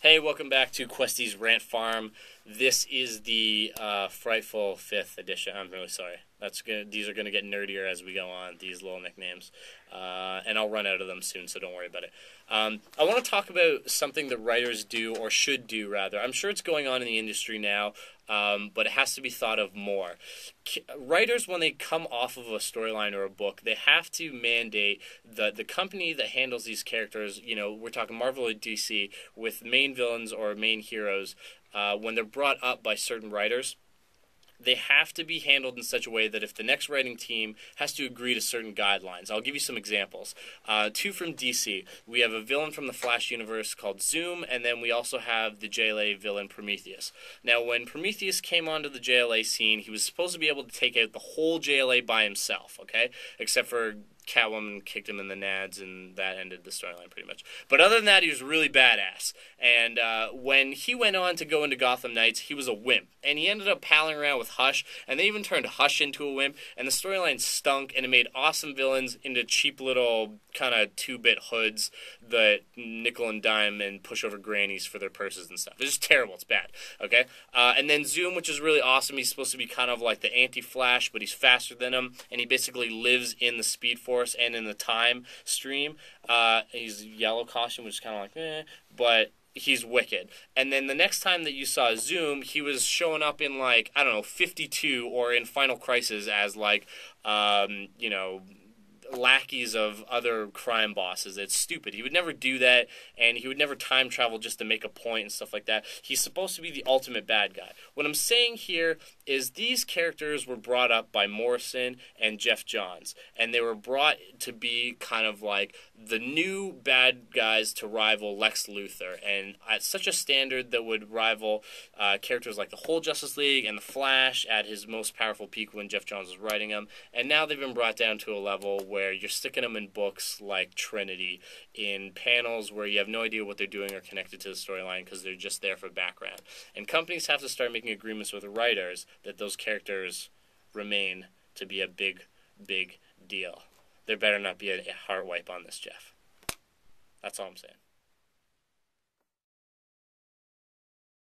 Hey, welcome back to Questy's Rant Farm. This is the frightful 5th edition. I'm really sorry. These are gonna get nerdier as we go on. These little nicknames, and I'll run out of them soon, so don't worry about it. I want to talk about something that writers do, or should do rather. I'm sure it's going on in the industry now, but it has to be thought of more. Writers, when they come off of a storyline or a book, they have to mandate the company that handles these characters. You know, we're talking Marvel or DC, with main villains or main heroes. When they're brought up by certain writers, they have to be handled in such a way that if the next writing team has to agree to certain guidelines. I'll give you some examples. Two from DC. We have a villain from the Flash universe called Zoom, and then we also have the JLA villain Prometheus. Now, when Prometheus came onto the JLA scene, he was supposed to be able to take out the whole JLA by himself, okay? Except for Catwoman kicked him in the nads, and that ended the storyline pretty much. But other than that, he was really badass. And when he went on to go into Gotham Knights, he was a wimp. And he ended up palling around with Hush, and they even turned Hush into a wimp. And the storyline stunk, and it made awesome villains into cheap little kind of 2-bit hoods that nickel and dime and push over grannies for their purses and stuff. It's just terrible. It's bad. Okay? And then Zoom, which is really awesome. He's supposed to be kind of like the anti-Flash, but he's faster than him, and he basically lives in the Speed Force and in the time stream. He's yellow costume, which is kind of like, but he's wicked. And then the next time that you saw Zoom, he was showing up in, like, I don't know, 52 or in Final Crisis as, like, lackeys of other crime bosses. It's stupid. He would never do that, and he would never time travel just to make a point and stuff like that. He's supposed to be the ultimate bad guy. What I'm saying here is these characters were brought up by Morrison and Jeff Johns, and they were brought to be kind of like the new bad guys to rival Lex Luthor, and at such a standard that would rival characters like the whole Justice League and the Flash at his most powerful peak when Jeff Johns was writing them. And now they've been brought down to a level where you're sticking them in books like Trinity, in panels where you have no idea what they're doing or connected to the storyline because they're just there for background. And companies have to start making agreements with the writers that those characters remain to be a big, big deal. There better not be a heart wipe on this, Jeff. That's all I'm saying.